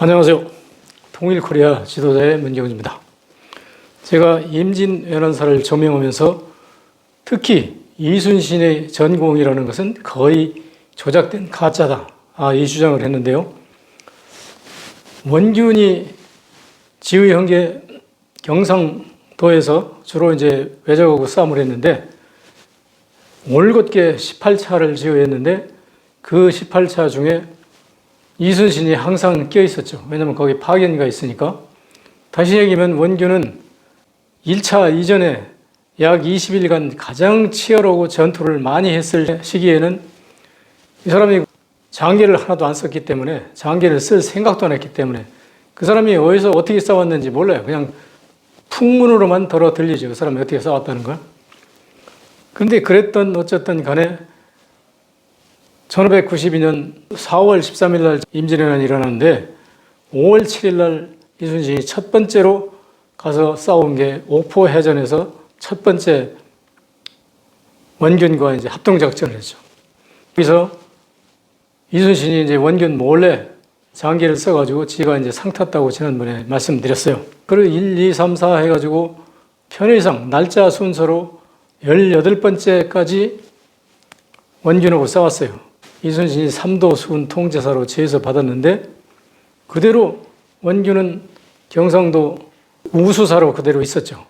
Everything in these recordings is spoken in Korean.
안녕하세요. 통일코리아 지도자의 문경주입니다. 제가 임진왜란사를 조명하면서 특히 이순신의 전공이라는 것은 거의 조작된 가짜다, 이 주장을 했는데요. 원균이 지의 형제 경상도에서 주로 이제 외적하고 싸움을 했는데 올곧게 18차를 지휘했는데 그 18차 중에 이순신이 항상 껴 있었죠. 왜냐하면 거기 파견가 있으니까. 다시 얘기하면 원균은 1차 이전에 약 20일간 가장 치열하고 전투를 많이 했을 시기에는 이 사람이 장계를 하나도 안 썼기 때문에, 장계를 쓸 생각도 안 했기 때문에 그 사람이 어디서 어떻게 싸웠는지 몰라요. 그냥 풍문으로만 들어 들리죠. 그 사람이 어떻게 싸웠다는 걸. 그런데 그랬던 어쨌든 간에 1592년 4월 13일 날 임진왜란이 일어났는데 5월 7일 날 이순신이 첫 번째로 가서 싸운 게 옥포해전에서 첫 번째 원균과 이제 합동작전을 했죠. 그래서 이순신이 이제 원균 몰래 장기를 써가지고 지가 이제 상 탔다고 지난번에 말씀드렸어요. 그리고 1, 2, 3, 4 해가지고 편의상 날짜 순서로 18번째까지 원균하고 싸웠어요. 이순신이 삼도 수군 통제사로 제서 받았는데 그대로 원균은 경상도 우수사로 그대로 있었죠.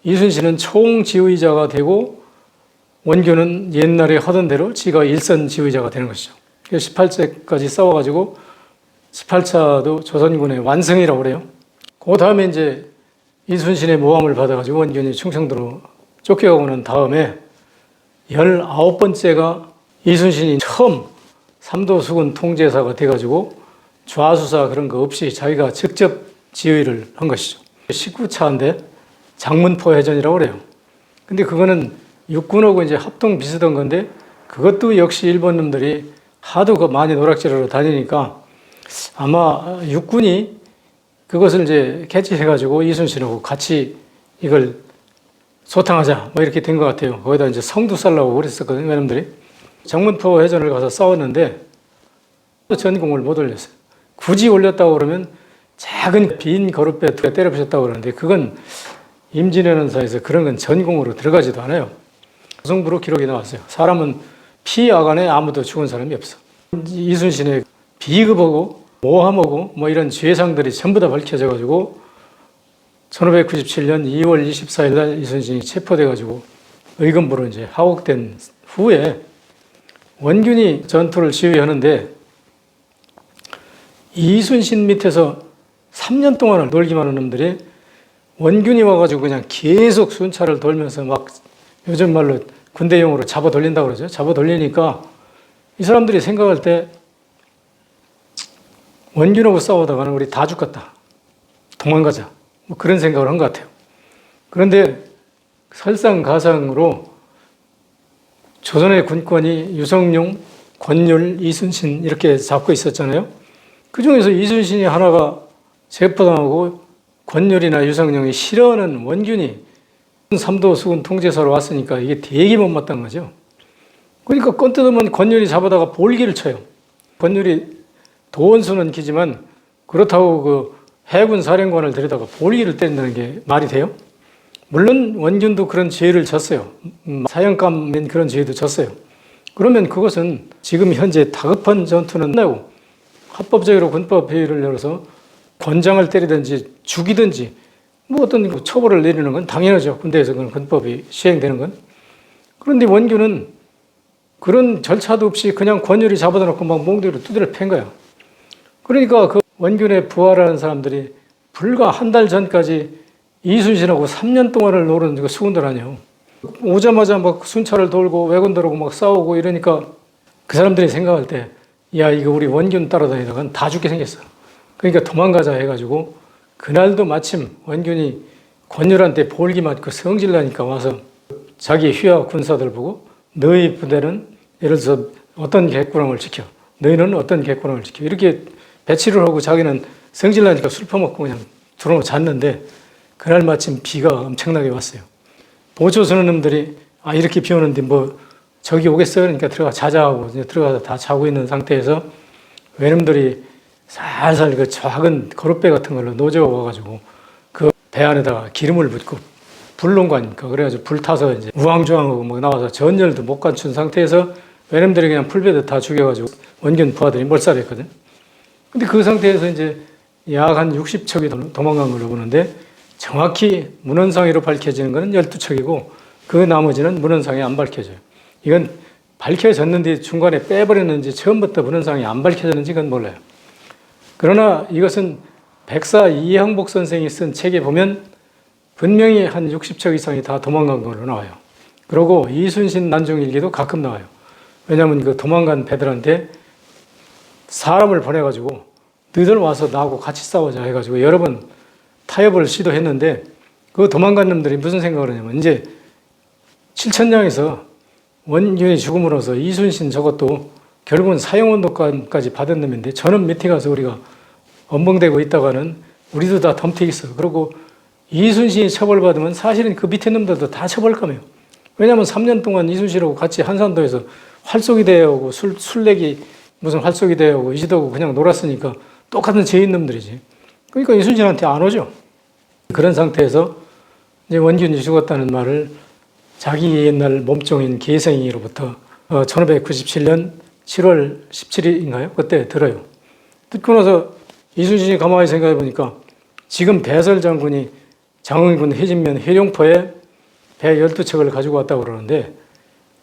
이순신은 총지휘자가 되고 원균은 옛날에 하던 대로 지가 일선 지휘자가 되는 것이죠. 18차까지 싸워가지고 18차도 조선군의 완성이라고 그래요. 그 다음에 이제 이순신의 모함을 받아가지고 원균이 충청도로 쫓겨가고 난 다음에 19번째가 이순신이 처음 삼도수군 통제사가 돼가지고 좌수사 그런 거 없이 자기가 직접 지휘를 한 것이죠. 19차인데 장문포 해전이라고 그래요. 근데 그거는 육군하고 이제 합동 비슷한 건데 그것도 역시 일본 놈들이 하도 많이 노략질하러 다니니까 아마 육군이 그것을 이제 캐치해가지고 이순신하고 같이 이걸 소탕하자 뭐 이렇게 된 것 같아요. 거기다 이제 성도 살라고 그랬었거든요, 외놈들이. 장문포 해전을 가서 싸웠는데 전공을 못 올렸어요. 굳이 올렸다고 그러면 작은 빈 거룻배 때려 부셨다고 그러는데 그건 임진왜란사에서 그런 건 전공으로 들어가지도 않아요. 조성부로 기록이 나왔어요. 사람은 피야간에 아무도 죽은 사람이 없어. 이순신의 비급하고 모함하고 뭐 이런 죄상들이 전부 다 밝혀져가지고 1597년 2월 24일 날 이순신이 체포돼가지고 의금부로 이제 하옥된 후에 원균이 전투를 지휘하는데 이순신 밑에서 3년 동안을 놀기만 하는 놈들이 원균이 와가지고 그냥 계속 순찰을 돌면서 막 요즘 말로 군대용으로 잡아 돌린다고 그러죠. 잡아 돌리니까 이 사람들이 생각할 때 원균하고 싸우다가는 우리 다 죽겠다. 도망가자. 뭐 그런 생각을 한 것 같아요. 그런데 설상가상으로 조선의 군권이 유성룡, 권율, 이순신 이렇게 잡고 있었잖아요. 그 중에서 이순신이 하나가 체포당하고 권율이나 유성룡이 싫어하는 원균이 삼도 수군 통제사로 왔으니까 이게 되게 못마땅한 거죠. 그러니까 건 뜯으면 권율이 잡아다가 볼기를 쳐요. 권율이 도원수는 기지만 그렇다고 그 해군 사령관을 데려다가 볼기를 때린다는 게 말이 돼요? 물론 원균도 그런 죄를 졌어요. 사형감인 그런 죄도 졌어요. 그러면 그것은 지금 현재 다급한 전투는 끝나고 합법적으로 군법회의를 열어서 권장을 때리든지 죽이든지 뭐 어떤 처벌을 내리는 건 당연하죠. 군대에서 그런 군법이 시행되는 건. 그런데 원균은 그런 절차도 없이 그냥 권율이 잡아다 놓고 막 몽둥이로 두드려 팬 거야. 그러니까 그 원균에 부하라는 사람들이 불과 한 달 전까지 이순신하고 3년 동안을 노는 그 수군들 아니에요. 오자마자 막 순찰을 돌고 왜군들하고 막 싸우고 이러니까 그 사람들이 생각할 때 야, 이거 우리 원균 따라다니다간 다 죽게 생겼어. 그러니까 도망가자 해가지고 그날도 마침 원균이 권율한테 볼기 맞고 성질나니까 와서 자기 휘하 군사들 보고 너희 부대는 예를 들어서 어떤 객구랑을 지켜. 너희는 어떤 객구랑을 지켜. 이렇게 배치를 하고 자기는 성질나니까 술 퍼먹고 그냥 들어놓고 잤는데 그날 마침 비가 엄청나게 왔어요. 보조 서는 놈들이 이렇게 비 오는데 뭐 저기 오겠어요? 그러니까 들어가 자자 하고 이제 들어가서 다 자고 있는 상태에서 외놈들이 살살 그 작은 거룻배 같은 걸로 노져 와가지고 그 배 안에다가 기름을 붓고 불 놓은 거 아닙니까? 그래가지고 불 타서 이제 우왕좌왕하고 뭐 나와서 전열도 못 갖춘 상태에서 외놈들이 그냥 풀베드 다 죽여가지고 원균 부하들이 몰살했거든. 근데 그 상태에서 이제 약 한 60척이 도망간 걸로 보는데 정확히 문헌상으로 밝혀지는 것은 12척이고 그 나머지는 문헌상에 안 밝혀져요. 이건 밝혀졌는데 중간에 빼버렸는지 처음부터 문헌상에 안 밝혀졌는지 그건 몰라요. 그러나 이것은 백사 이항복 선생이 쓴 책에 보면 분명히 한 60척 이상이 다 도망간 걸로 나와요. 그리고 이순신 난중일기도 가끔 나와요. 왜냐하면 그 도망간 배들한테 사람을 보내가지고 너희들 와서 나하고 같이 싸우자 해가지고 여러 번 타협을 시도했는데 그 도망간 놈들이 무슨 생각을 하냐면 이제 칠천량에서 원균이 죽음으로써 이순신 저것도 결국은 사형원도까지 받은 놈인데 저는 밑에 가서 우리가 엄벙대고 있다가는 우리도 다 덤택 있어. 그리고 이순신이 처벌받으면 사실은 그 밑에 놈들도 다 처벌감이에요. 왜냐하면 3년 동안 이순신하고 같이 한산도에서 활쏘기 대회하고 술래기 무슨 활쏘기 대회하고 이지도하고 그냥 놀았으니까 똑같은 죄인 놈들이지. 그러니까 이순신한테 안 오죠. 그런 상태에서 이제 원균이 죽었다는 말을 자기 옛날 몸종인 계생이로부터 1597년 7월 17일인가요? 그때 들어요. 듣고 나서 이순신이 가만히 생각해 보니까 지금 배설 장군이 장흥군 해진면 해룡포에 배 12척을 가지고 왔다고 그러는데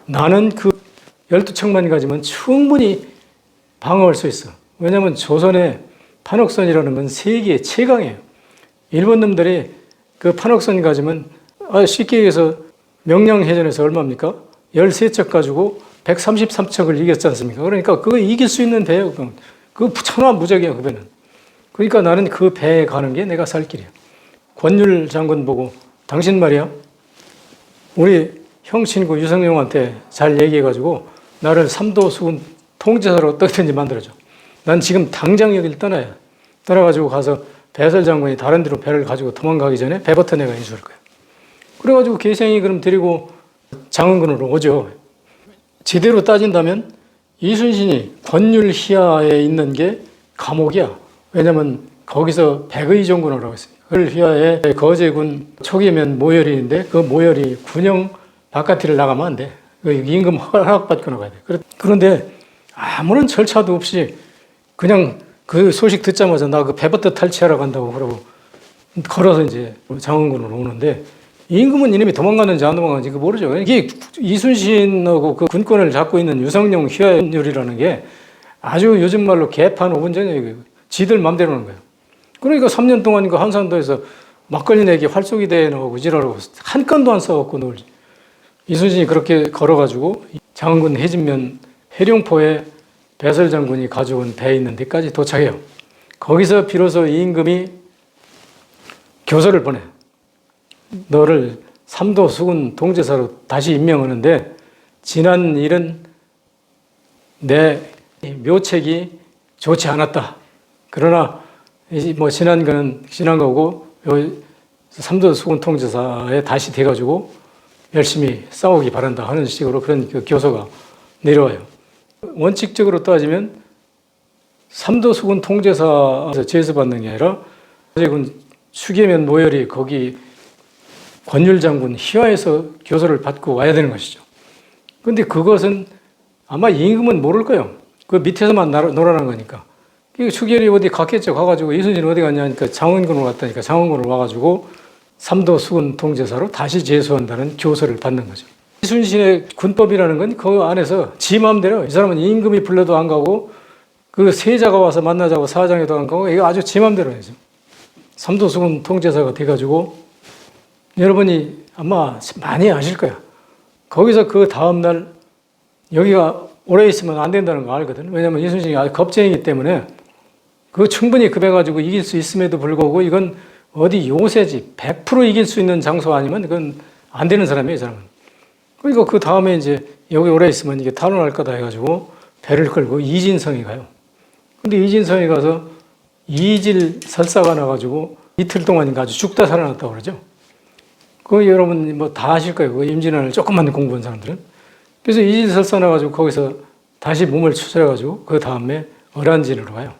나는 그 12척만 가지면 충분히 방어할 수 있어. 왜냐하면 조선의 판옥선이라는 건 세계 최강이에요. 일본 놈들이 그 판옥선 가지면 쉽게 얘기해서 명량해전에서 얼마입니까? 13척 가지고 133척을 이겼지 않습니까? 그러니까 그거 이길 수 있는 배예요. 그거 천하무적이야, 그 배는. 그러니까 나는 그 배에 가는 게 내가 살 길이야. 권율 장군 보고 당신 말이야 우리 형 친구 유성룡한테 잘 얘기해가지고 나를 삼도수군 통제사로 어떻게든지 만들어줘. 난 지금 당장 여기를 떠나야 떠나가지고 가서 배설 장군이 다른 데로 배를 가지고 도망가기 전에 배부터 내가 해줄 거야. 그래가지고 계생이 그럼 데리고 장흥군으로 오죠. 제대로 따진다면 이순신이 권율희하에 있는 게 감옥이야. 왜냐면 거기서 백의정군을 하고 있어요. 을휘하에 거제군 초기면 모열이인데 그 모열이 군영 바깥을 나가면 안 돼. 임금 허락받고 나가야 돼. 그런데 아무런 절차도 없이 그냥 그 소식 듣자마자 나 그 배부터 탈취하러 간다고 그러고 걸어서 이제 장흥군으로 오는데 임금은 이놈이 도망갔는지 안 도망갔는지 그거 모르죠. 이게 이순신하고 그 군권을 잡고 있는 유성룡 휘하율이라는 게 아주 요즘 말로 개판 5분 전에 지들 맘대로 하는 거예요. 그러니까 3년 동안 그 한산도에서 막걸리 내기 활쏘기 대회 나오고 지랄하고 한 건도 안 싸웠고 놀지. 이순신이 그렇게 걸어가지고 장흥군 해진면 해룡포에 배설 장군이 가져온 배 있는 데까지 도착해요. 거기서 비로소 이 임금이 교서를 보내. 너를 삼도수군 통제사로 다시 임명하는데 지난 일은 내 묘책이 좋지 않았다. 그러나 뭐 지난 거는 지난 거고 삼도수군 통제사에 다시 돼가지고 열심히 싸우기 바란다 하는 식으로 그런 그 교서가 내려와요. 원칙적으로 따지면 삼도수군 통제사에서 제수받는 게 아니라 거제군 추계면 모열이 거기 권율 장군 희화에서 교서를 받고 와야 되는 것이죠. 그런데 그것은 아마 임금은 모를 거예요. 그 밑에서만 놀아난 거니까. 추계열이 어디 갔겠죠. 가가지고 이순신 어디 갔냐니까 장흥군으로 갔다니까 장흥군으로 와가지고 삼도수군 통제사로 다시 제수한다는 교서를 받는 거죠. 이순신의 군법이라는 건 그 안에서 지 마음대로 이 사람은 임금이 불러도 안 가고 그 세자가 와서 만나자고 사장에도 안 가고 이거 아주 지 마음대로 해죠. 삼도수군 통제사가 돼가지고 여러분이 아마 많이 아실 거야. 거기서 그 다음날 여기가 오래 있으면 안 된다는 거 알거든. 왜냐하면 이순신이 아주 겁쟁이기 때문에 그 충분히 급해가지고 이길 수 있음에도 불구하고 이건 어디 요새지 100% 이길 수 있는 장소 아니면 그건 안 되는 사람이에요, 이 사람은. 그러니까 그 다음에 이제 여기 오래 있으면 이게 탄원할 거다 해가지고 배를 끌고 이진성에 가요. 근데 이진성에 가서 이질 설사가 나가지고 이틀 동안인가 아주 죽다 살아났다고 그러죠. 그거 여러분 뭐 다 아실 거예요. 그 임진왜란을 조금만 공부한 사람들은. 그래서 이질 설사 나가지고 거기서 다시 몸을 추스려가지고 그 다음에 어란진으로 가요.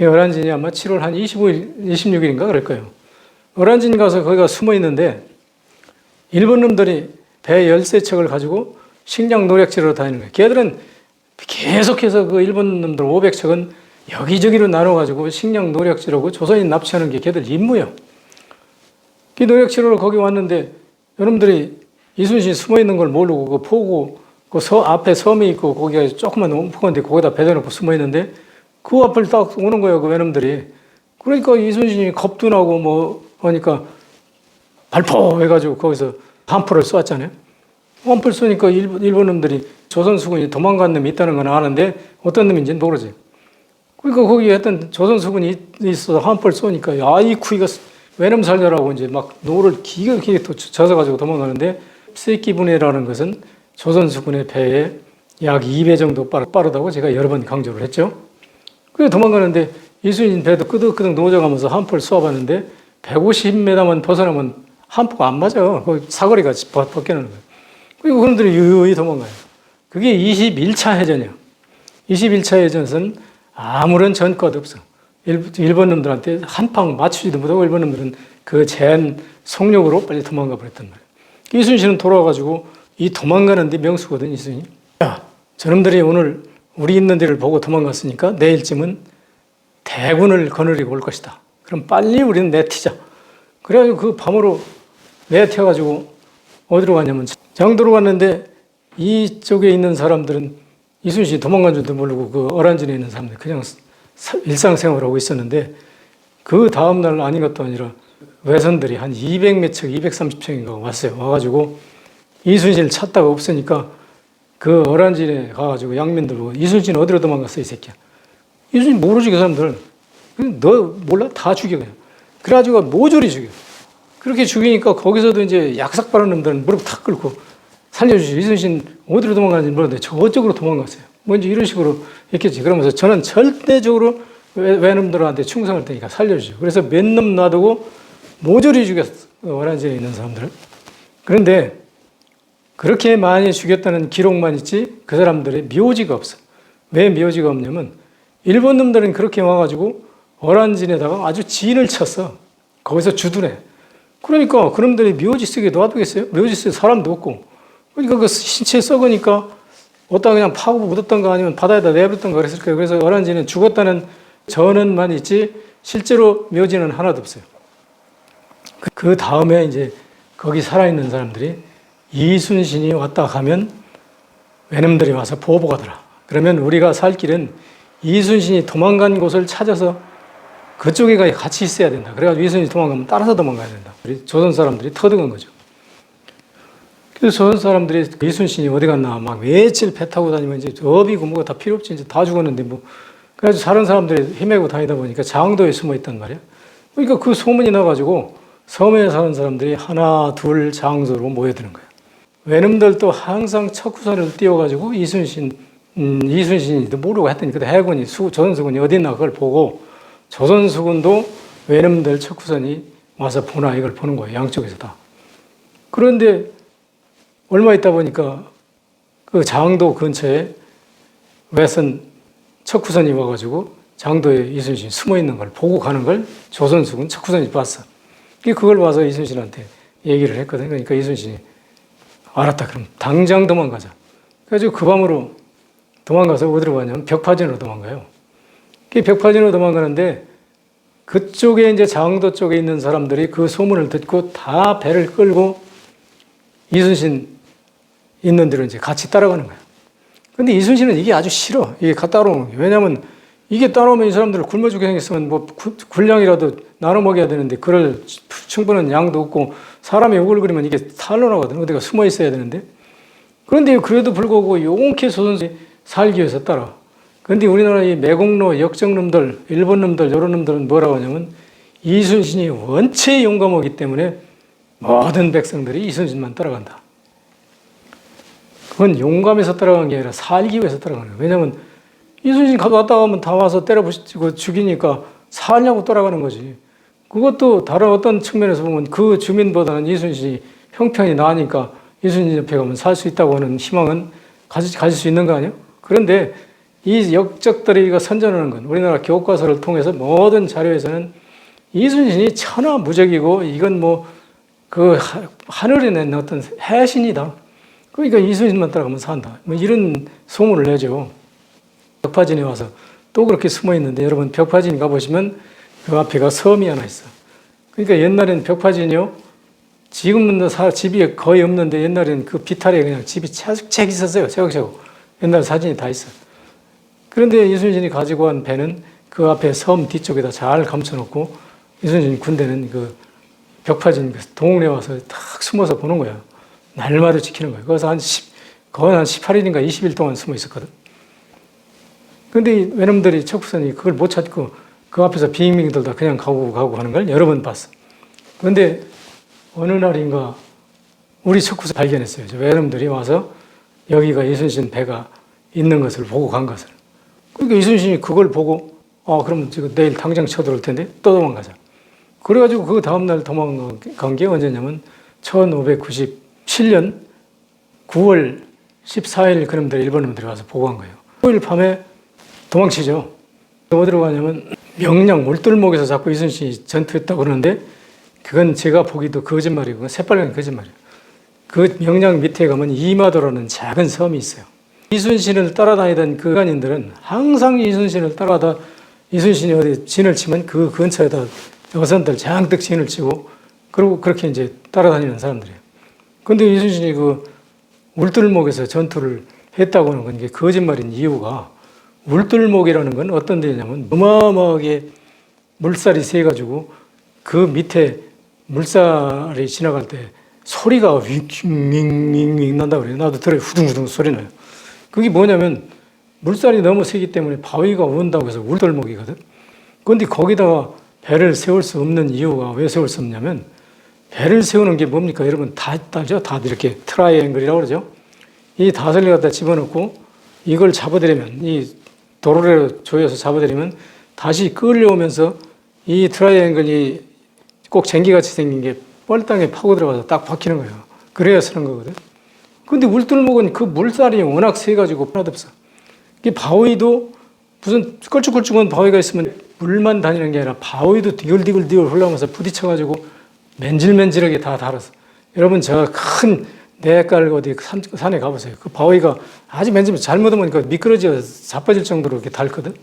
어란진이 아마 7월 한 25일, 26일인가 그럴 거예요. 어란진 가서 거기가 숨어 있는데 일본 놈들이 배 13척을 가지고 식량 노략질하러 다니는 거예요. 걔들은 계속해서 그 일본 놈들 500척은 여기저기로 나눠가지고 식량 노략질하고 조선인 납치하는 게 걔들 임무예요. 그 노략질하러 거기 왔는데 여러분들이 이순신이 숨어 있는 걸 모르고 그 포구 그 앞에 섬이 있고 거기가 조그만 옴푸건데 거기다 배대놓고 숨어 있는데 그 앞을 딱 오는 거예요. 그 외놈들이. 그러니까 이순신이 겁도 나고 뭐 하니까 발포 해가지고 거기서 한풀을 쏘았잖아요. 한풀 쏘니까 일본 놈들이 조선 수군이 도망간 놈이 있다는 건 아는데 어떤 놈인지는 모르지. 그러니까 거기에 했던 조선 수군이 있어서 한풀 쏘니까 아이쿠 이거 외놈 살려라고 이제 막 노를 기가 막히게 또 젖어가지고 도망가는데 세끼분해라는 것은 조선 수군의 배에 약 2배 정도 빠르다고 제가 여러 번 강조를 했죠. 그래 도망가는데 이순신 배도 끄덕끄덕 노져가면서 한풀 쏘아봤는데 150m만 벗어나면 한포가 안 맞아. 그 사거리가 벗겨나는 거예요. 그리고 그놈들이 유유히 도망가요. 그게 21차 해전이야. 21차 해전은 아무런 전과도 없어. 일본 놈들한테 한 방 맞추지도 못하고 일본 놈들은 그 제한 속력으로 빨리 도망가 버렸단 말이야. 이순신은 돌아와가지고 이 도망가는 데 명수거든, 이순신이. 야, 저놈들이 오늘 우리 있는 데를 보고 도망갔으니까 내일쯤은 대군을 거느리고 올 것이다. 그럼 빨리 우리는 내튀자. 그래가지고 그 밤으로 내튀어가지고 어디로 가냐면 장도로 갔는데 이쪽에 있는 사람들은 이순신이 도망간 줄도 모르고 그 어란진에 있는 사람들 그냥 일상생활을 하고 있었는데 그 다음날 아닌 것도 아니라 외선들이 한 200몇 척, 230척인가 왔어요. 와가지고 이순신을 찾다가 없으니까 그 어란진에 가가지고 양민들 보고 이순신 어디로 도망갔어 이 새끼야. 이순신 모르지 그 사람들. 너 몰라? 다 죽여 그냥. 그래가지고 모조리 죽여. 그렇게 죽이니까 거기서도 이제 약삭 바른 놈들은 무릎 탁 꿇고 살려주시. 이순신 어디로 도망가는지 모르는데 저쪽으로 도망갔어요. 뭔지 이런 식으로 했겠지. 그러면서 저는 절대적으로 외놈들한테 충성할 테니까 살려주죠. 그래서 몇 놈 놔두고 모조리 죽였어. 어란지에 있는 사람들을. 그런데 그렇게 많이 죽였다는 기록만 있지 그 사람들의 묘지가 없어. 왜 묘지가 없냐면 일본 놈들은 그렇게 와가지고 어란진에다가 아주 진을 쳤어. 거기서 주둔해. 그러니까 그놈들이 묘지 쓰게 놔두겠어요? 묘지 쓰게 사람도 없고. 그러니까 그 신체 썩으니까 어디다 그냥 파고 묻었던가 아니면 바다에다 내버렸던가 그랬을 거예요. 그래서 어란지는 죽었다는 전언만 있지 실제로 묘지는 하나도 없어요. 그 다음에 이제 거기 살아있는 사람들이 이순신이 왔다 가면 외놈들이 와서 보복하더라. 그러면 우리가 살 길은 이순신이 도망간 곳을 찾아서 그쪽에 같이 있어야 된다. 그래가지고 이순신이 도망가면 따라서 도망가야 된다. 우리 조선 사람들이 터득한 거죠. 그래서 조선 사람들이 이순신이 어디 갔나 막 며칠 배 타고 다니면 이제 업이고 뭐가 다 필요 없지. 이제 다 죽었는데 뭐. 그래서 다른 사람들이 헤매고 다니다 보니까 장도에 숨어 있단 말이야. 그러니까 그 소문이 나가지고 섬에 사는 사람들이 하나, 둘 장소로 모여드는 거야. 외놈들도 항상 척후선을 띄워가지고 이순신이도 모르고 했더니 그때 해군이 조선수군이 어디 있나 그걸 보고 조선수군도 외놈들 척후선이 와서 보나 이걸 보는 거예요. 양쪽에서 다. 그런데 얼마 있다 보니까 그 장도 근처에 외선 척후선이 와가지고 장도에 이순신이 숨어 있는 걸 보고 가는 걸 조선수군 척후선이 봤어. 그걸 봐서 이순신한테 얘기를 했거든. 그러니까 이순신이 알았다. 그럼 당장 도망가자. 그래가지고 그 밤으로 도망가서 어디로 가냐면 벽파진으로 도망가요. 그 벽파진으로 도망가는데 그쪽에 이제 장도 쪽에 있는 사람들이 그 소문을 듣고 다 배를 끌고 이순신 있는 데로 이제 같이 따라가는 거예요. 근데 이순신은 이게 아주 싫어. 이게 따라오는 게. 왜냐하면 이게 따라오면 이 사람들을 굶어 죽게 생겼으면 뭐 군량이라도 나눠 먹여야 되는데 그럴 충분한 양도 없고 사람이 오글거리면 이게 탄로나거든. 어디가 숨어 있어야 되는데. 그런데 그래도 불구하고 용케 조선이 살기 위해서 따라. 그런데 우리나라 이 매국노 역정놈들, 일본 놈들, 이런 놈들은 뭐라고 하냐면 이순신이 원체 용감하기 때문에 모든 백성들이 이순신만 따라간다. 그건 용감해서 따라간 게 아니라 살기 위해서 따라가는 거예요. 왜냐하면 이순신 왔다 가면 다 와서 때려부시고 죽이니까 살려고 따라가는 거지. 그것도 다른 어떤 측면에서 보면 그 주민보다는 이순신이 형편이 나으니까 이순신 옆에 가면 살 수 있다고 하는 희망은 가질 수 있는 거 아니에요? 그런데 이 역적들이 선전하는 건 우리나라 교과서를 통해서 모든 자료에서는 이순신이 천하무적이고 이건 뭐 그 하늘에 낸 어떤 해신이다. 그러니까 이순신만 따라가면 산다. 뭐 이런 소문을 내죠. 벽파진에 와서 또 그렇게 숨어 있는데 여러분 벽파진 가보시면 그 앞에가 섬이 하나 있어. 그러니까 옛날엔 벽파진이요. 지금은 집이 거의 없는데 옛날에는 그 비탈에 그냥 집이 차곡차곡 있었어요. 차곡차곡. 옛날 사진이 다 있어. 그런데 이순신이 가지고 간 배는 그 앞에 섬 뒤쪽에다 잘 감춰놓고 이순신 군대는 그 벽파진 동네 와서 탁 숨어서 보는 거야. 날마다 지키는 거야. 거기서 거의 한 18일인가 20일 동안 숨어 있었거든. 근데 외놈들이 척후선이 그걸 못 찾고 그 앞에서 빙빙 돌다 그냥 가고 하는 걸 여러 번 봤어. 그런데 어느 날인가 우리 척후선 발견했어요. 외놈들이 와서 여기가 이순신 배가 있는 것을 보고 간 것을. 그러니까 이순신이 그걸 보고 그럼 지금 내일 당장 쳐들어올 텐데 또 도망가자. 그래가지고 그 다음날 도망간 게 언제냐면 1597년 9월 14일 그놈들 일본 놈들이 와서 보고한 거예요. 9일 밤에 도망치죠. 어디로 가냐면 명량 울돌목에서 자꾸 이순신이 전투했다고 그러는데 그건 제가 보기도 거짓말이고 새빨간 거짓말이에요. 그 명량 밑에 가면 이마도라는 작은 섬이 있어요. 이순신을 따라다니던 그 간인들은 항상 이순신을 따라다 이순신이 어디 진을 치면 그 근처에다 여선들 장득 진을 치고 그리고 그렇게 이제 따라다니는 사람들이에요. 그런데 이순신이 그 울돌목에서 전투를 했다고 하는 건 이게 거짓말인 이유가 울돌목이라는 건 어떤 데냐면 어마어마하게 물살이 세가지고 그 밑에 물살이 지나갈 때 소리가 윙윙윙 난다고 그래요. 나도 들어요. 후둥후둥 소리 나요. 그게 뭐냐면 물살이 너무 세기 때문에 바위가 온다고 해서 울돌목이거든. 그런데 거기다가 배를 세울 수 없는 이유가 왜 세울 수 없냐면 배를 세우는 게 뭡니까? 여러분 다 알죠? 다 이렇게 트라이앵글이라고 그러죠? 이 다슬을 갖다 집어넣고 이걸 잡아들이면 이 도로를 조여서 잡아들이면 다시 끌려오면서 이 트라이앵글이 꼭 쟁기같이 생긴 게 뻘땅에 파고 들어가서 딱 박히는 거예요. 그래야 쓰는 거거든. 근데 울돌목은 그 물살이 워낙 세가지고 하나도 없어. 이 바위도 무슨 걸쭉걸쭉한 바위가 있으면 물만 다니는 게 아니라 바위도 디글디글 흘러가면서 부딪혀가지고 맨질맨질하게 다 달았어. 여러분 제가 큰 내깔 어디 산에 가보세요. 그 바위가 아주 맨질맨질 잘못하면 미끄러져 자빠질 정도로 이렇게 닳거든.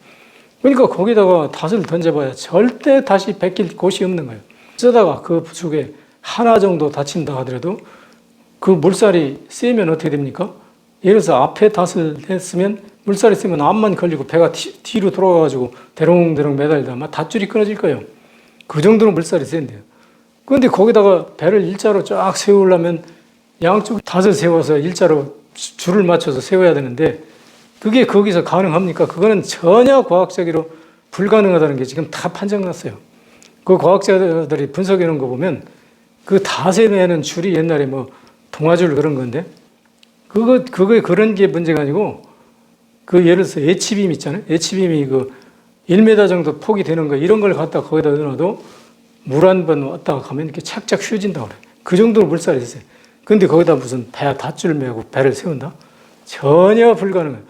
그러니까 거기다가 닷을 던져봐야 절대 다시 베낄 곳이 없는 거예요. 쓰다가 그 속에 하나 정도 다친다 하더라도 그 물살이 세면 어떻게 됩니까? 예를 들어서 앞에 닷을 했으면 물살이 세면 앞만 걸리고 배가 뒤로 돌아가가지고 대롱대롱 매달리다 아마 닷줄이 끊어질 거예요. 그 정도로 물살이 센데요. 그런데 거기다가 배를 일자로 쫙 세우려면 양쪽 닷을 세워서 일자로 줄을 맞춰서 세워야 되는데 그게 거기서 가능합니까? 그거는 전혀 과학적으로 불가능하다는 게 지금 다 판정났어요. 그 과학자들이 분석해 놓은 거 보면 그 닷에 매는 줄이 옛날에 뭐 동아줄 그런 건데 그거 그런 게 문제가 아니고 그 예를 들어서 H빔 있잖아요. H빔이 그 1m 정도 폭이 되는 거 이런 걸 갖다 거기다 넣어도 물 한 번 왔다가 가면 이렇게 착착 휘어진다고 그래요. 그 정도로 물살이 있어요. 근데 거기다 무슨 배 닷줄 매고 배를 세운다? 전혀 불가능해요.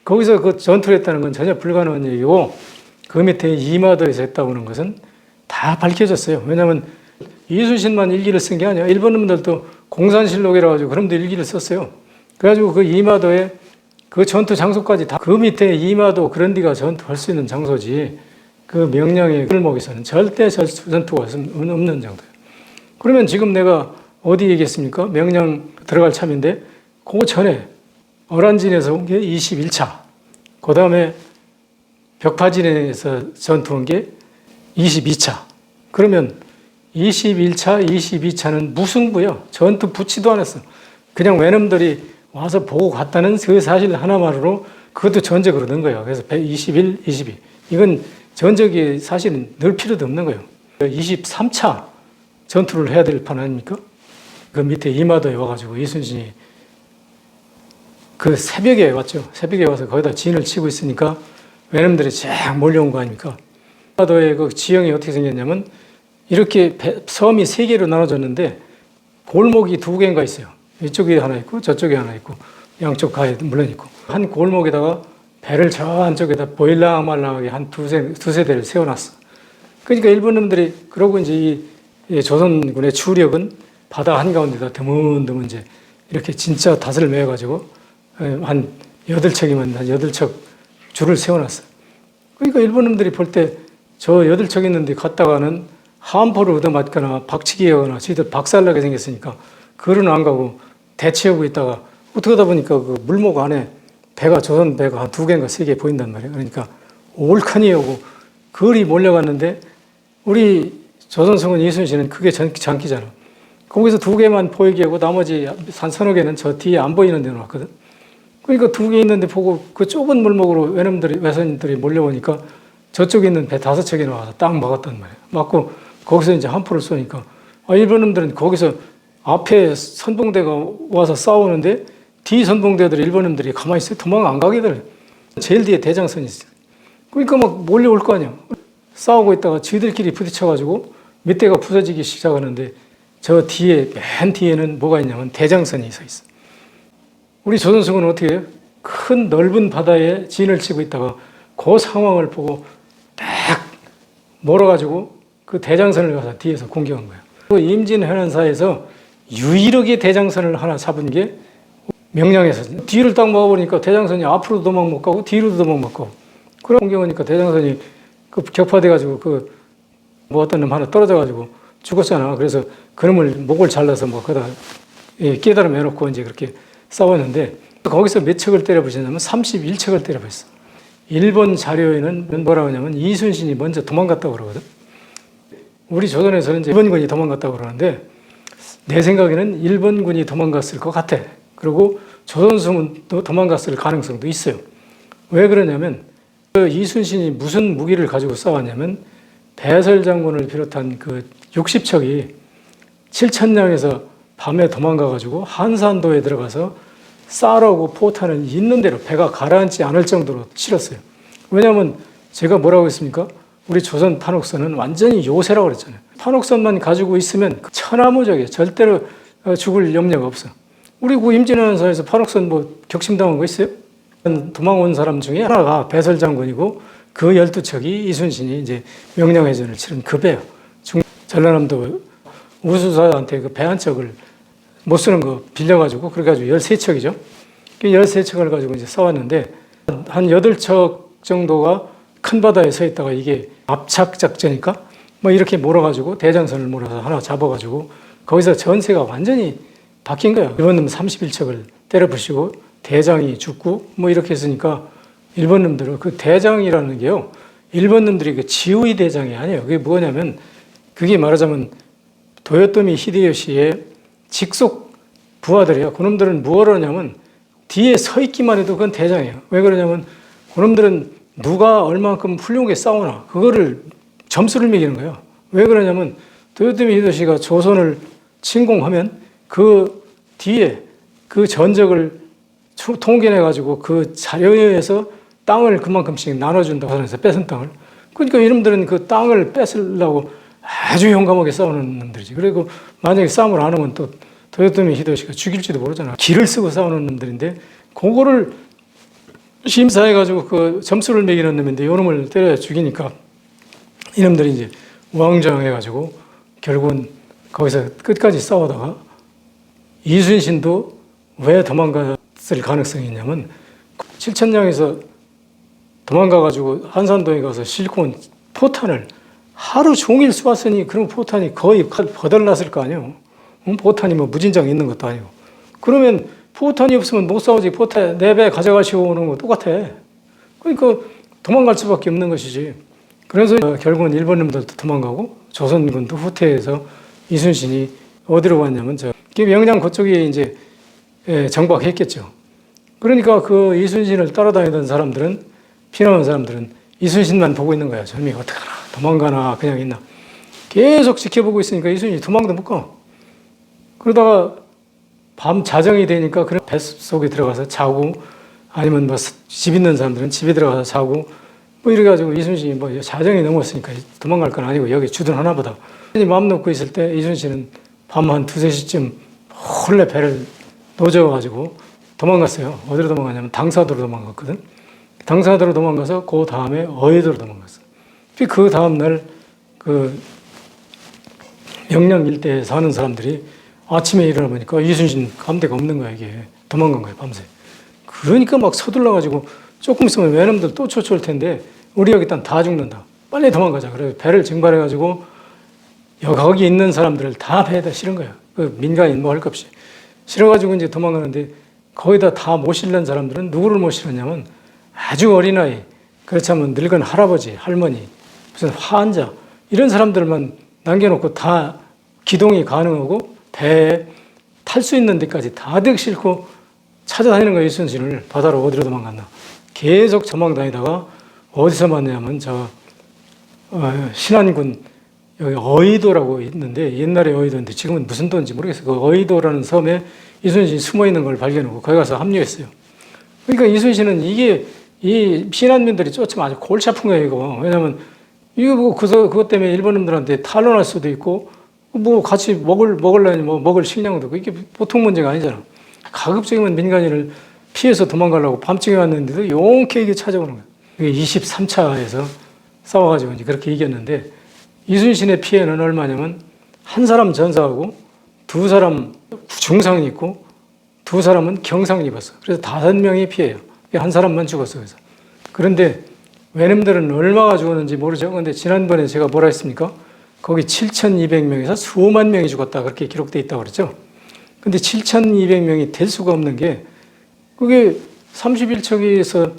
거기서 그 전투를 했다는 건 전혀 불가능한 얘기고 그 밑에 이마도에서 했다고 하는 것은 다 밝혀졌어요. 왜냐하면 이순신만 일기를 쓴 게 아니야. 일본 놈들도 공산실록이라 가지고 그럼도 일기를 썼어요. 그래가지고 그 이마도에 그 전투 장소까지 다 그 밑에 이마도 그런 데가 전투할 수 있는 장소지 그 명량의 골목에서는 절대 전투가 없는 정도예요. 그러면 지금 내가 어디 얘기했습니까? 명량 들어갈 참인데 그 전에 어란진에서 온 게 21차 그 다음에 벽파진에서 전투한 게 22차 그러면 21차, 22차는 무승부요. 전투 붙지도 않았어. 그냥 외놈들이 와서 보고 갔다는 그 사실 하나만으로 그것도 전적으로 넣은 거예요. 그래서 21, 22. 이건 전적이 사실은 넣을 필요도 없는 거예요. 23차 전투를 해야 될 판 아닙니까? 그 밑에 이마도에 와가지고 이순신이 그 새벽에 왔죠. 새벽에 와서 거기다 진을 치고 있으니까 외놈들이 쫙 몰려온 거 아닙니까? 이마도의 그 지형이 어떻게 생겼냐면 이렇게 섬이 3개로 나눠졌는데 골목이 2개인가 있어요. 이쪽에 하나 있고 저쪽에 하나 있고 양쪽 가에 물론 있고 한 골목에다가 배를 저 안쪽에다 보일랑말랑하게 한 두세 대를 세워놨어. 그러니까 일본 놈들이 그러고 이제 이 조선군의 주력은 바다 한가운데다 드문드문 이제 이렇게 진짜 닷을 매가지고 한 8척이면 한 8척 줄을 세워놨어. 그러니까 일본 놈들이 볼 때 저 8척 있는데 갔다가는 함포를 얻어맞거나 박치기 하거나 저희들 박살나게 생겼으니까 그거는 안 가고 대치하고 있다가 어떻게 하다 보니까 그 물목 안에 배가 조선 배가 한 2개인가 3개 보인단 말이에요. 그러니까 올칸이 오고 거리 몰려갔는데 우리 조선성은 이순신은 그게 장기잖아. 거기서 2개만 보이게 하고 나머지 한 서너 개는 저 뒤에 안 보이는 데 놓았거든. 그러니까 2개 있는데 보고 그 좁은 물목으로 외선들이 몰려오니까 저쪽에 있는 배 5척이 나와서 딱 막았단 말이에요. 맞고 거기서 이제 함포를 쏘니까 일본 놈들은 거기서 앞에 선봉대가 와서 싸우는데 뒤 선봉대들이 일본 놈들이 가만히 있어요. 도망 안 가게들. 제일 뒤에 대장선이 있어요. 그러니까 막 몰려올 거 아니야. 싸우고 있다가 지들끼리 부딪혀가지고 몇 대가 부서지기 시작하는데 저 뒤에 맨 뒤에는 뭐가 있냐면 대장선이 서 있어. 우리 조선수군은 어떻게 해요? 큰 넓은 바다에 진을 치고 있다가 그 상황을 보고 딱 몰아가지고 그 대장선을 가서 뒤에서 공격한 거예요. 그 임진왜란사에서 유일하게 대장선을 하나 잡은 게 명량에서 뒤를 딱 막아보니까 대장선이 앞으로도 도망 못 가고 뒤로도 도망 못 가고 그런 공격하니까 대장선이 그 격파돼가지고 그 뭐 어떤 놈 하나 떨어져가지고 죽었잖아. 그래서 그놈을 목을 잘라서 뭐 거기다 깨달음 해놓고 이제 그렇게 싸웠는데 거기서 몇 척을 때려부셨냐면 31척을 때려부셨어. 일본 자료에는 뭐라고 하냐면 이순신이 먼저 도망갔다고 그러거든. 우리 조선에서는 이제 일본군이 도망갔다고 그러는데 내 생각에는 일본군이 도망갔을 것 같아. 그리고 조선수군도 도망갔을 가능성도 있어요. 왜 그러냐면 그 이순신이 무슨 무기를 가지고 싸웠냐면 배설장군을 비롯한 그 60척이 칠천량에서 밤에 도망가가지고 한산도에 들어가서 쌀하고 포탄을 있는 대로 배가 가라앉지 않을 정도로 치렀어요. 왜냐하면 제가 뭐라고 했습니까? 우리 조선 판옥선은 완전히 요새라고 그랬잖아요. 판옥선만 가지고 있으면 천하무적이에요. 절대로 죽을 염려가 없어. 우리 그 임진왜란사에서 판옥선 뭐 격침당한 거 있어요? 도망온 사람 중에 하나가 배설장군이고 그 12척이 이순신이 이제 명량해전을 치른 그 배예요. 전라남도 우수사한테 그 배 한 척을 못 쓰는 거 빌려가지고 그래가지고 13척이죠. 그 13척을 가지고 이제 싸웠는데 한 8척 정도가 큰 바다에 서 있다가 이게 압착작전이니까 뭐 이렇게 몰아가지고 대장선을 몰아서 하나 잡아가지고 거기서 전세가 완전히 바뀐 거예요. 일본 놈 31척을 때려 부시고 대장이 죽고 뭐 이렇게 했으니까 일본 놈들은 그 대장이라는 게요. 일본 놈들이 그 지우이 대장이 아니에요. 그게 뭐냐면 그게 말하자면 도요토미 히데요시의 직속 부하들이에요. 그놈들은 무엇을 하냐면 뒤에 서 있기만 해도 그건 대장이에요. 왜 그러냐면 그놈들은 누가 얼마만큼 훌륭하게 싸우나 그거를 점수를 매기는 거예요. 왜 그러냐면 도요토미 히데요시가 조선을 침공하면 그 뒤에 그 전적을 통계내가지고 그 자료에서 땅을 그만큼씩 나눠준다고 해서 뺏은 땅을. 그러니까 이놈들은 그 땅을 뺏으려고 아주 용감하게 싸우는 놈들이지. 그리고 만약에 싸움을 안 하면 또 도요토미 히데요시가 죽일지도 모르잖아. 기를 쓰고 싸우는 놈들인데 그거를 심사해가지고 그 점수를 매기는 놈인데 이놈을 때려 죽이니까 이놈들이 이제 우왕좌왕해가지고 결국은 거기서 끝까지 싸우다가 이순신도 왜 도망갔을 가능성이 있냐면 칠천량에서 도망가가지고 한산도에 가서 싣고 온 포탄을 하루 종일 쏘았으니 그럼 포탄이 거의 거덜났을 거 아니에요. 포탄이 뭐 무진장 있는 것도 아니고. 그러면 포탄이 없으면 못 싸우지. 포탄 4배 가져가시고 오는 거 똑같아. 그러니까 도망갈 수밖에 없는 것이지. 그래서 결국은 일본 놈들도 도망가고 조선군도 후퇴해서 이순신이 어디로 갔냐면 명량 그쪽에 이제 정박했겠죠. 그러니까 그 이순신을 따라다니던 사람들은 피나온 사람들은 이순신만 보고 있는 거야. 저놈이 어떡하나 도망가나 그냥 있나 계속 지켜보고 있으니까 이순신이 도망도 못 가. 그러다가 밤 자정이 되니까 그런 뱃속에 들어가서 자고 아니면 뭐 집 있는 사람들은 집에 들어가서 자고 뭐 이래가지고 이순신이 뭐 자정이 넘었으니까 도망갈 건 아니고 여기 주둔하나 보다. 마음 놓고 있을 때 이순신은 밤 한 2-3시쯤 몰래 배를 노져가지고 도망갔어요. 어디로 도망가냐면 당사도로 도망갔거든. 당사도로 도망가서 그 다음에 어이도로 도망갔어. 그 다음 날 그 명량 일대에 사는 사람들이 아침에 일어나 보니까 이순신 감대가 없는 거야. 이게 도망간 거야 밤새. 그러니까 막 서둘러가지고 조금 있으면 외놈들 또 쫓아올 텐데 우리 여기 일단 다 죽는다. 빨리 도망가자. 그래서 배를 증발해가지고 거기 있는 사람들을 다 배에다 실은 거야. 그 민간인 뭐 할 것 없이 실어가지고 이제 도망가는데 거기다 다 못 실는 사람들은 누구를 못 실었냐면 아주 어린아이, 그렇지 않으면 늙은 할아버지, 할머니, 무슨 환자 이런 사람들만 남겨놓고 다 기동이 가능하고 배에 탈 수 있는 데까지 다들 싣고 찾아다니는 거예요. 이순신을 바다로 어디로 도망갔나. 계속 전망 다니다가 어디서 만나냐면 신안군 여기 어이도라고 있는데 옛날에 어이도인데 지금은 무슨 도인지 모르겠어요. 그 어이도라는 섬에 이순신이 숨어 있는 걸 발견하고 거기 가서 합류했어요. 그러니까 이순신은 이 신안민들이 쫓으면 아주 골치 아픈 거예요, 이거. 왜냐면 이거 뭐 그것 때문에 일본인들한테 탄로날 수도 있고 뭐 같이 먹으려니 뭐 먹을 식량도 없고 이게 보통 문제가 아니잖아. 가급적이면 민간인을 피해서 도망가려고 밤중에 왔는데도 용케 이게 찾아오는 거예요. 23차에서 싸워가지고 이제 그렇게 이겼는데 이순신의 피해는 얼마냐면 한 사람 전사하고 두 사람 중상이 있고 두 사람은 경상을 입었어. 그래서 5명이 피해요. 한 사람만 죽었어. 그런데 외놈들은 얼마가 죽었는지 모르죠. 그런데 지난번에 제가 뭐라 했습니까? 거기 7,200명에서 수만 명이 죽었다 그렇게 기록돼 있다고 그랬죠. 근데 7,200명이 될 수가 없는 게 그게 31척에서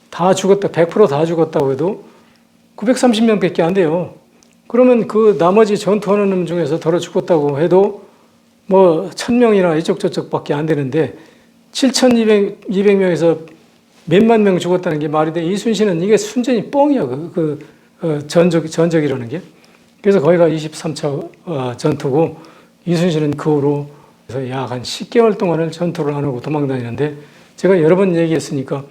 다 죽었다, 100%다 죽었다고 해도 930명밖에 안 돼요. 그러면 그 나머지 전투하는 놈 중에서 덜어 죽었다고 해도 뭐 1,000명이나 이쪽 저쪽밖에 안 되는데 7,200명에서 몇만 명 죽었다는 게 말이 돼. 이순신은 이게 순전히 뻥이야. 전적이라는 게. 그래서 거기가 23차 전투고 이순신은 그 후로 약 한 10개월 동안을 전투를 안 하고 도망다니는데 제가 여러 번 얘기했으니까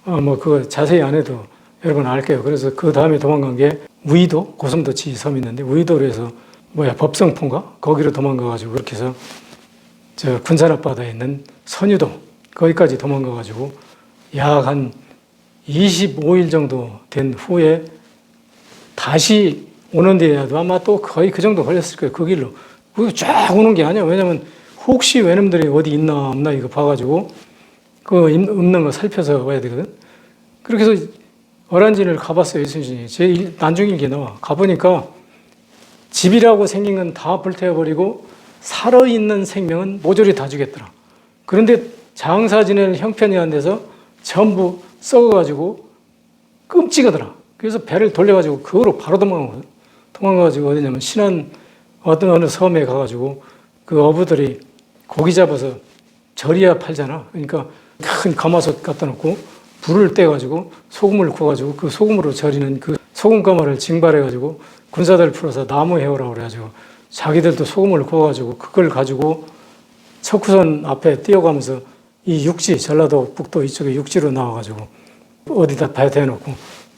뭐 그거 자세히 안 해도 여러분 알게요. 그래서 그 다음에 도망간 게 우이도, 고슴도치 섬이 있는데 우이도로 해서 법성포인가? 거기로 도망가가지고 그렇게 해서 저 군산 앞바다에 있는 선유도 거기까지 도망가가지고 약 한 25일 정도 된 후에 다시 오는 데에도 아마 또 거의 그 정도 걸렸을 거예요. 그 길로. 그거 쫙 오는 게 아니야. 왜냐면 혹시 외놈들이 어디 있나 없나 이거 봐가지고 그 없는 거 살펴서 와야 되거든. 그렇게 해서 어란진을 가봤어요. 이순신이. 제 난중일기에 나와. 가보니까 집이라고 생긴 건 다 불태워버리고 살아있는 생명은 모조리 다 죽였더라. 그런데 장사 지낼 형편이 안 돼서 전부 썩어가지고 끔찍하더라. 그래서 배를 돌려가지고 그거로 바로 도망가거든. 도망가가지고 어디냐면 신안 어떤 어느 섬에 가가지고 그 어부들이 고기 잡아서 절이야 팔잖아. 그러니까 큰 가마솥 갖다 놓고 불을 떼가지고 소금을 구워가지고 그 소금으로 절이는 그 소금 가마를 징발해가지고 군사들 풀어서 나무 해오라고 그래가지고 자기들도 소금을 구워가지고 그걸 가지고 척후선 앞에 뛰어가면서 이 육지, 전라도 북도 이쪽에 육지로 나와가지고 어디다 배 대놓고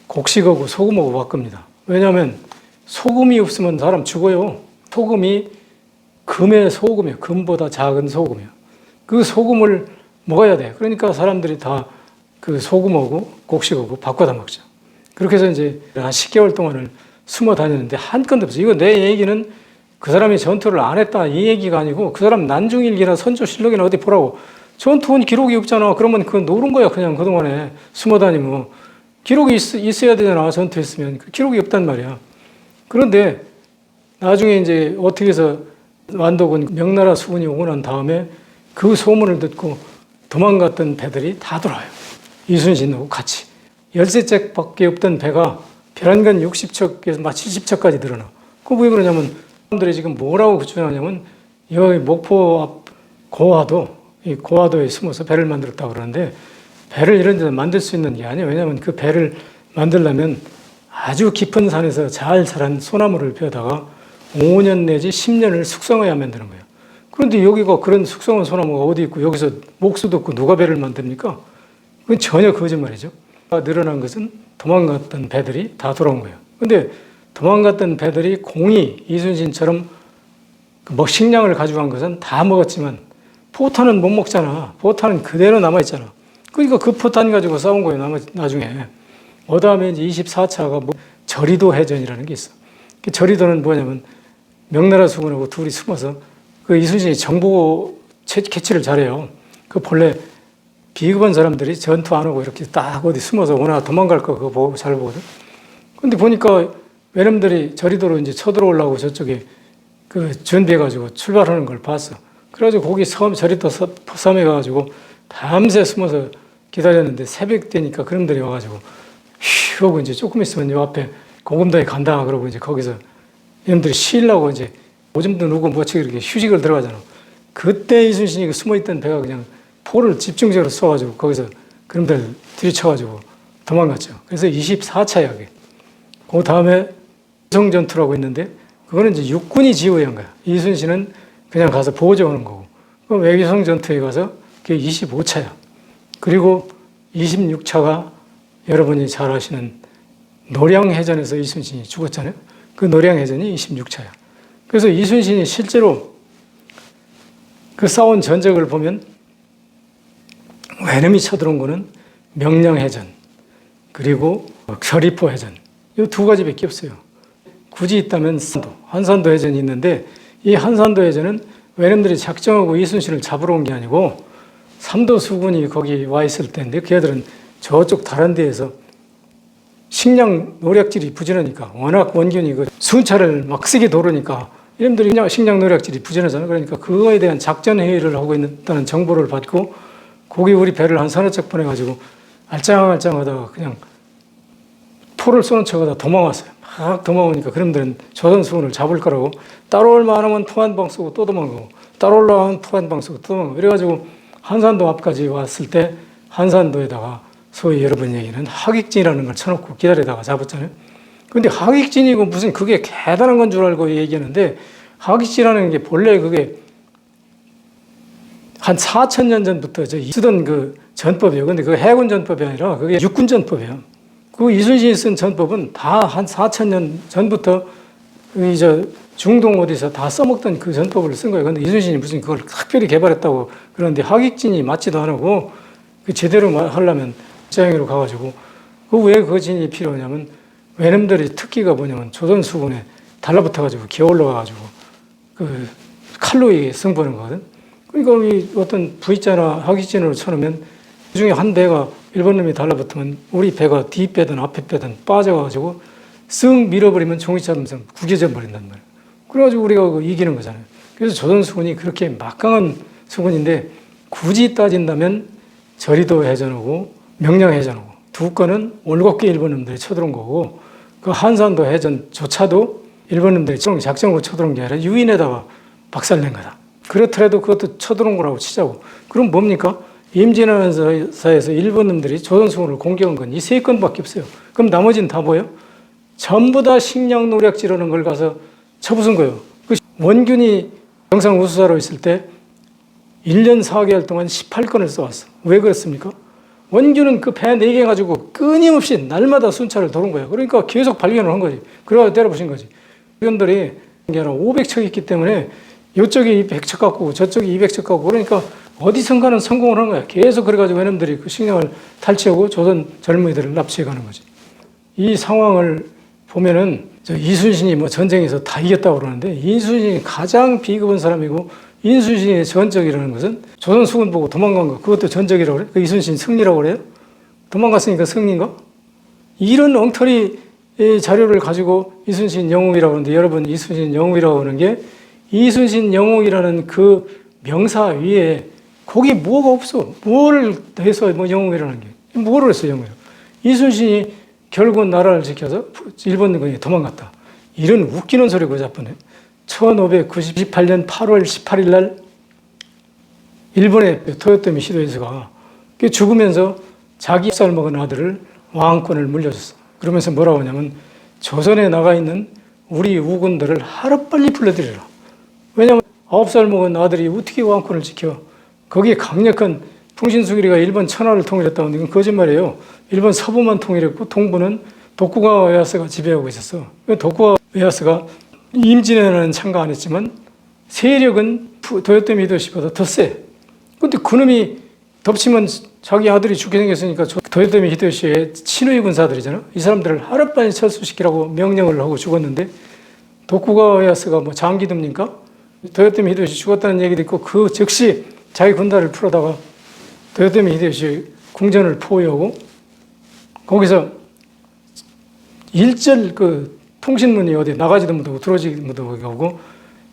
곡식하고 소금하고 바꿉니다. 왜냐하면 소금이 없으면 사람 죽어요. 소금이 금의 소금이에요. 금보다 작은 소금이에요. 그 소금을 먹어야 돼. 그러니까 사람들이 다 그 소금하고 곡식하고 바꿔다 먹죠. 그렇게 해서 이제 한 10개월 동안을 숨어 다녔는데 한 건도 없어요. 이거 내 얘기는 그 사람이 전투를 안 했다 이 얘기가 아니고 그 사람 난중일기나 선조실록이나 어디 보라고. 전투는 기록이 없잖아. 그러면 그건 노른 거야. 그냥 그동안에 숨어 다니면. 기록이 있어야 되잖아. 전투했으면. 그 기록이 없단 말이야. 그런데 나중에 이제 어떻게 해서 완도군 명나라 수군이 오고 난 다음에 그 소문을 듣고 도망갔던 배들이 다 돌아와요. 이순신하고 같이. 13척밖에 없던 배가 별안간 60척에서 막 70척까지 늘어나. 그거 왜 그러냐면 사람들이 지금 뭐라고 주장하냐면 여기 목포 앞 이 고화도에 숨어서 배를 만들었다고 그러는데 배를 이런 데서 만들 수 있는 게 아니에요. 왜냐하면 그 배를 만들려면 아주 깊은 산에서 잘 자란 소나무를 베어다가 5년 내지 10년을 숙성해야만 되는 거예요. 그런데 여기가 그런 숙성한 소나무가 어디 있고 여기서 목수도 없고 누가 배를 만듭니까? 그건 전혀 거짓말이죠. 늘어난 것은 도망갔던 배들이 다 돌아온 거예요. 그런데 도망갔던 배들이 공이 이순신처럼 식량을 가져간 것은 다 먹었지만 포탄은 못 먹잖아. 포탄은 그대로 남아있잖아. 그러니까 그 포탄 가지고 싸운 거예요. 나중에. 그 다음에 이제 24차가 뭐 저리도 해전이라는 게 있어. 그 저리도는 뭐냐면 명나라 수군하고 둘이 숨어서 그 이순신이 정보 캐치를 잘해요. 그 본래 비겁한 사람들이 전투 안 하고 이렇게 딱 어디 숨어서 오나 도망갈까 그거 보고 잘 보거든. 근데 보니까 외놈들이 저리도로 이제 쳐들어오려고 저쪽에 그 준비해가지고 출발하는 걸 봤어. 그래가지고 거기 저리도 섬에 가가지고 밤새 숨어서 기다렸는데 새벽 되니까 그놈들이 와가지고 휴 하고 이제 조금 있으면 요 앞에 고금도에 간다 그러고 이제 거기서 이놈들이 쉬려고 이제 오줌도 누고 뭐지 이렇게 휴식을 들어가잖아. 그때 이순신이 숨어있던 배가 그냥 포를 집중적으로 쏘가지고 거기서 그놈들 들이쳐가지고 도망갔죠. 그래서 24차야 그게. 그 다음에 위성전투라고 있는데 그거는 이제 육군이 지휘한 거야. 이순신은 그냥 가서 보조하는 거고. 그 외위성전투에 가서 그게 25차야. 그리고 26차가 여러분이 잘 아시는 노량해전에서 이순신이 죽었잖아요. 그 노량해전이 26차야. 그래서 이순신이 실제로 그 싸운 전적을 보면 외놈이 쳐들어온 거는 명량해전 그리고 서리포해전 이 두 가지밖에 없어요. 굳이 있다면 한산도 해전이 있는데 이 한산도 해전은 외놈들이 작정하고 이순신을 잡으러 온 게 아니고 삼도 수군이 거기 와 있을 때인데 그 애들은 저쪽 다른 데에서 식량 노략질이 부진하니까 워낙 원균이 그 순찰을 막 세게 도르니까 이놈들이 식량 노략질이 부진하잖아. 그러니까 그거에 대한 작전 회의를 하고 있다는 정보를 받고 거기 우리 배를 한 서너 척 보내가지고 알짱알짱하다가 그냥 포를 쏘는 척하다 도망왔어요. 막 도망오니까 그놈들은 조선 수군을 잡을 거라고 따라올 만하면 포 한 방 쏘고 또 도망가고 따라올라면 포 한 방 쏘고 또 도망가고 그래가지고 한산도 앞까지 왔을 때 한산도에다가 소위 여러분 얘기는 하객진이라는 걸 쳐놓고 기다리다가 잡았잖아요. 근데 하객진이고 무슨 그게 대단한 건 줄 알고 얘기하는데 하객진이라는 게 본래 그게 한 4,000년 전부터 쓰던 그 전법이에요. 근데 그 해군 전법이 아니라 그게 육군 전법이에요. 그 이순신이 쓴 전법은 다 한 4,000년 전부터 중동 어디서 다 써먹던 그 전법을 쓴 거예요. 근데 이순신이 무슨 그걸 특별히 개발했다고 그러는데 하객진이 맞지도 않고 그 제대로 하려면 직장으로 가가지고 그 왜 그 진이 필요하냐면 외놈들이 특기가 뭐냐면 조선 수군에 달라붙어가지고 기어 올라가가지고 그 칼로 승부하는 거거든. 그러니까 이 어떤 V자나 하객진으로 쳐놓으면 그 중에 한 배가 일본 놈이 달라붙으면 우리 배가 뒷배든 앞에 배든 빠져가지고 쓱 밀어버리면 종이처럼 구겨져 버린단 말이에요. 그래가지고 우리가 이기는 거잖아요. 그래서 조선 수군이 그렇게 막강한 수군인데 굳이 따진다면 저리도 해전하고 명량해전하고 두 건은 올곧게 일본 놈들이 쳐들어온 거고 그 한산도 해전조차도 일본 놈들이 작정으로 쳐들어온 게 아니라 유인에다가 박살낸 거다. 그렇더라도 그것도 쳐들어온 거라고 치자고. 그럼 뭡니까? 임진왜란사에서 일본 놈들이 조선 수군을 공격한 건 이 세 건밖에 없어요. 그럼 나머지는 다 뭐예요? 전부 다 식량 노략질하는 걸 가서 쳐부순 거예요. 그 원균이 영상 우수사로 있을 때 1년 4개월 동안 18건을 쏘았어. 왜 그렇습니까? 원균은 그 배 4개 가지고 끊임없이 날마다 순찰을 도는 거예요. 그러니까 계속 발견을 한 거지. 그래서 때려부신 거지. 원균들이 500척 있기 때문에 이쪽이 100척 갖고 저쪽이 200척 갖고 그러니까 어디선가는 성공을 한 거야. 계속 그래가지고 외놈들이 그 식량을 탈취하고 조선 젊은이들을 납치해 가는 거지. 이 상황을 보면은 이순신이 뭐 전쟁에서 다 이겼다고 그러는데 이순신이 가장 비겁한 사람이고 이순신의 전적이라는 것은 조선 수군 보고 도망간 거 그것도 전적이라고 그래? 그 이순신 승리라고 그래요? 도망갔으니까 승리인가? 이런 엉터리 자료를 가지고 이순신 영웅이라고 하는데 여러분 이순신 영웅이라고 하는 게 이순신 영웅이라는 그 명사 위에 거기 뭐가 없어. 뭘 해서 뭐 영웅이라는 게. 뭐를 했어 영웅이라. 이순신이 결국 나라를 지켜서 일본군이 도망갔다. 이런 웃기는 소리고 자꾸네. 1598년 8월 18일 날 일본의 토요토미 히데요시가 죽으면서 자기 살 먹은 아들을 왕권을 물려줬어. 그러면서 뭐라고 하냐면 조선에 나가 있는 우리 우군들을 하루빨리 불러들여라. 왜냐하면 9살 먹은 아들이 어떻게 왕권을 지켜? 거기에 강력한 통신수기리가 일본 천하를 통일했다고 하는 건 거짓말이에요. 일본 서부만 통일했고 동부는 도쿠가와 웨야스가 지배하고 있었어. 도쿠가와 웨야스가 임진왜란은 참가 안 했지만 세력은 도요토미 히데요시보다 더 세. 근데 그놈이 덮치면 자기 아들이 죽게 생겼으니까 도요토미 히데요시의 친위 군사들이잖아. 이 사람들을 하루빨리 철수시키라고 명령을 하고 죽었는데 도쿠가와 이에야스가 뭐 장기듭니까? 도요토미 히데요시 죽었다는 얘기도 있고 그 즉시 자기 군단을 풀어다가 도요토미 히데요시 궁전을 포위하고 거기서 일절 그 통신문이 어디 나가지도 못하고 들어오지도 못하고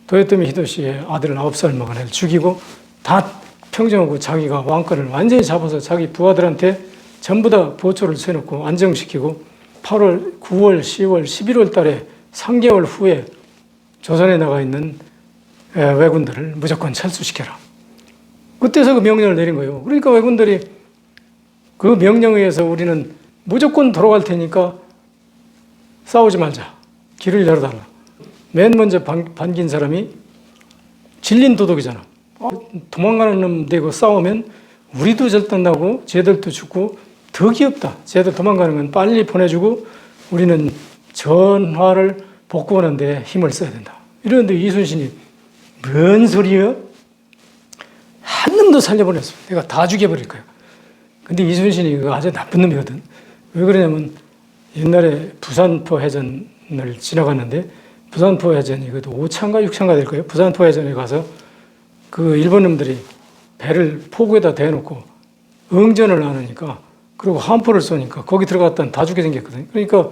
도요토미 히데요시의 아들 9살 먹은 애를 죽이고 다 평정하고 자기가 왕권을 완전히 잡아서 자기 부하들한테 전부 다 보초를 세놓고 안정시키고 8월, 9월, 10월, 11월 달에 3개월 후에 조선에 나가 있는 왜군들을 무조건 철수시켜라. 그때서 그 명령을 내린 거예요. 그러니까 왜군들이 그 명령에 의해서 우리는 무조건 돌아갈 테니까 싸우지 말자. 길을 열어달라. 맨 먼저 반긴 사람이 질린 도독이잖아. 도망가는 놈 되고 싸우면 우리도 절단나고 쟤들도 죽고 더 귀엽다. 쟤들 도망가는 건 빨리 보내주고 우리는 전화를 복구하는데 힘을 써야 된다. 이러는데 이순신이 뭔 소리예요? 한 놈도 살려보냈어. 내가 다 죽여버릴 거야. 근데 이순신이 아주 나쁜 놈이거든. 왜 그러냐면 옛날에 부산포 해전을 지나갔는데 부산포 해전이 그래도 5차인가 6차인가 될 거예요. 부산포 해전에 가서 그 일본 놈들이 배를 포구에다 대놓고 응전을 안 하니까 그리고 함포를 쏘니까 거기 들어갔다는 다 죽게 생겼거든요. 그러니까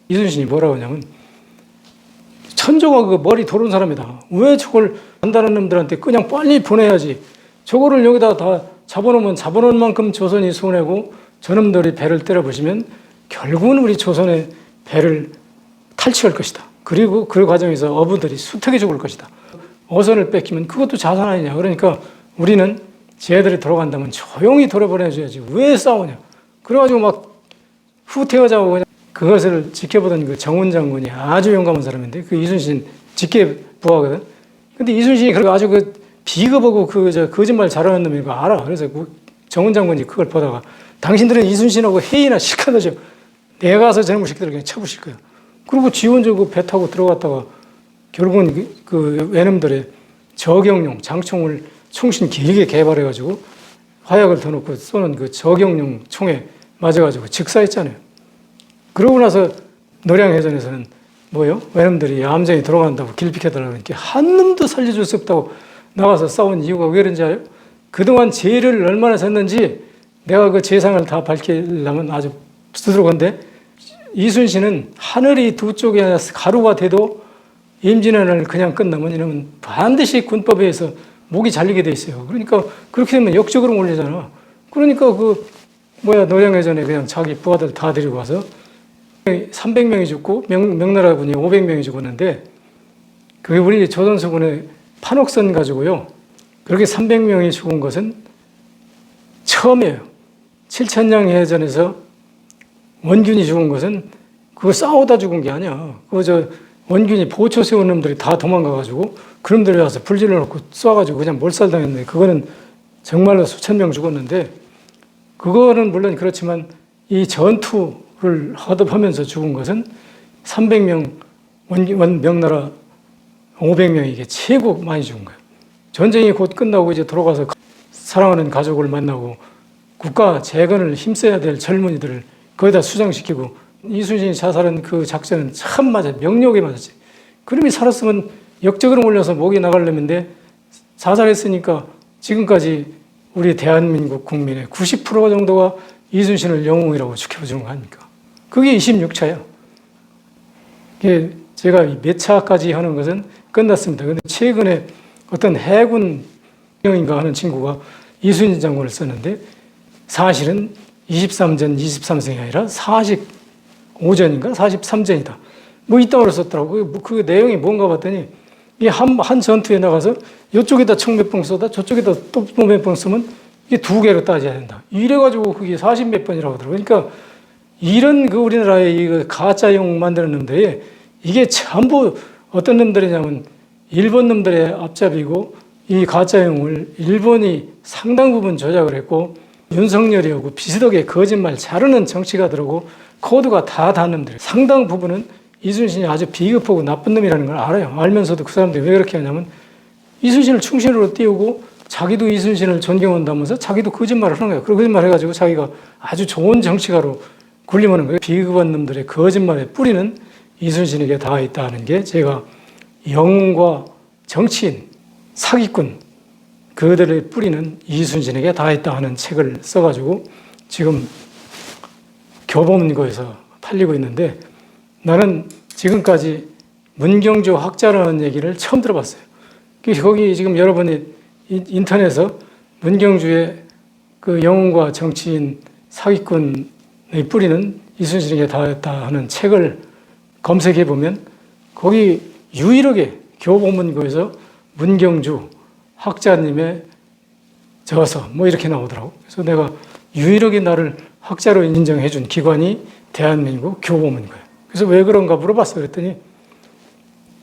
이순신이 뭐라고 하냐면 천조가 그 머리 도른 사람이다. 왜 저걸 한다는 놈들한테 그냥 빨리 보내야지. 저거를 여기다 다 잡아놓으면 잡아놓은 만큼 조선이 손해고 저놈들이 배를 때려부시면 결국은 우리 조선의 배를 탈취할 것이다. 그리고 그 과정에서 어부들이 수태게 죽을 것이다. 어선을 뺏기면 그것도 자산 아니냐. 그러니까 우리는 쟤들이 돌아간다면 조용히 돌아보내줘야지. 왜 싸우냐. 그래가지고 막 후퇴하자고 그냥 그것을 지켜보던 그 정훈 장군이 아주 용감한 사람인데 그 이순신 직계 부하거든. 근데 이순신이 그렇게 아주 그 비겁하고 거짓말 잘하는 놈인 거 알아. 그래서 그 정훈 장군이 그걸 보다가 당신들은 이순신하고 회의나 시켜놓으죠. 내가 가서 저놈의 새끼들을 그냥 쳐부실 거야. 그리고 지원적으로 배 타고 들어갔다가 결국은 그 외놈들의 저격용 장총을 총신 길게 개발해가지고 화약을 더 넣고 쏘는 그 저격용 총에 맞아가지고 즉사했잖아요. 그러고 나서 노량해전에서는 뭐요? 외놈들이 암전이 돌아간다고 길 비켜달라고 그러니까 한 놈도 살려줄 수 없다고 나가서 싸운 이유가 왜 그런지 알아요? 그동안 죄를 얼마나 졌는지 내가 그 죄상을 다 밝히려면 아주 부드러운데 이순신은 하늘이 두 쪽에 가루가 돼도 임진왜란을 그냥 끝나면 이러면 반드시 군법에 의해서 목이 잘리게 돼 있어요. 그러니까 그렇게 되면 역적으로 몰리잖아. 그러니까 노량해전에 그냥 자기 부하들 다 데리고 와서 300명이 죽고 명나라군이 500명이 죽었는데 그게 우리 조선수군의 판옥선 가지고요. 그렇게 300명이 죽은 것은 처음이에요. 7천량 해전에서 원균이 죽은 것은 그거 싸우다 죽은 게 아니야. 원균이 보초 세운 놈들이 다 도망가가지고 그놈들이 와서 불질러 놓고 쏴가지고 그냥 몰살당했는데 그거는 정말로 수천 명 죽었는데 그거는 물론 그렇지만 이 전투를 하듭하면서 죽은 것은 300명 명나라 500명이 이게 최고 많이 죽은 거예요. 전쟁이 곧 끝나고 이제 돌아가서 사랑하는 가족을 만나고 국가 재건을 힘써야 될 젊은이들을 거기다 수장시키고 이순신이 자살한 그 작전은 참 맞아요. 명료하게 맞았지. 그놈이 살았으면 역적으로 몰려서 목이 나갈 놈인데 자살했으니까 지금까지 우리 대한민국 국민의 90% 정도가 이순신을 영웅이라고 지켜주는 거 아닙니까? 그게 26차예요. 제가 몇 차까지 하는 것은 끝났습니다. 그런데 최근에 어떤 해군 영인가 하는 친구가 이순신 장군을 썼는데 사실은 23전 23승이 아니라 45전인가 43전이다. 뭐 이따위로 썼더라고요. 그 내용이 뭔가 봤더니 이 한 전투에 나가서 이쪽에다 총 몇 번 쏘다 저쪽에다 또 몇 번 쏘면 이게 두 개로 따져야 된다. 이래가지고 그게 40 몇 번이라고 하더라고요. 그러니까 이런 그 우리나라의 이 가짜용 만드는 놈들이 이게 전부 어떤 놈들이냐면 일본 놈들의 앞잡이고 이 가짜용을 일본이 상당 부분 조작을 했고 윤석열이하고 비슷하게 거짓말 자르는 정치가들하고 코드가 다 놈들. 상당 부분은 이순신이 아주 비겁하고 나쁜 놈이라는 걸 알아요. 알면서도 그 사람들이 왜 그렇게 하냐면 이순신을 충신으로 띄우고 자기도 이순신을 존경한다면서 자기도 거짓말을 하는 거예요. 그리고 거짓말 해가지고 자기가 아주 좋은 정치가로 군림하는 거예요. 비겁한 놈들의 거짓말의 뿌리는 이순신에게 닿아 있다는 게 제가 영웅과 정치인, 사기꾼, 그들의 뿌리는 이순신에게 닿아 있다 하는 책을 써가지고 지금 교보문고에서 팔리고 있는데 나는 지금까지 문경주 학자라는 얘기를 처음 들어봤어요. 거기 지금 여러분이 인터넷에서 문경주의 그 영웅과 정치인, 사기꾼의 뿌리는 이순신에게 닿았다 하는 책을 검색해 보면 거기 유일하게 교보문고에서 문경주 학자님의 저서 뭐 이렇게 나오더라고. 그래서 내가 유일하게 나를 학자로 인정해 준 기관이 대한민국 교보문고예요. 그래서 왜 그런가 물어봤어. 그랬더니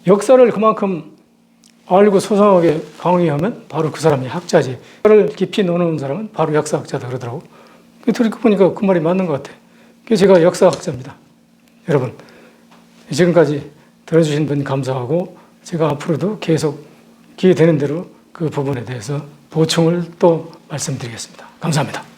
역사를 그만큼 알고 소상하게 강의하면 바로 그 사람이 학자지. 역사를 깊이 노는 사람은 바로 역사학자다 그러더라고. 들으니까 보니까 그 말이 맞는 것 같아. 그래서 제가 역사학자입니다. 여러분, 지금까지 들어주신 분 감사하고 제가 앞으로도 계속 기회 되는 대로 그 부분에 대해서 보충을 또 말씀드리겠습니다. 감사합니다.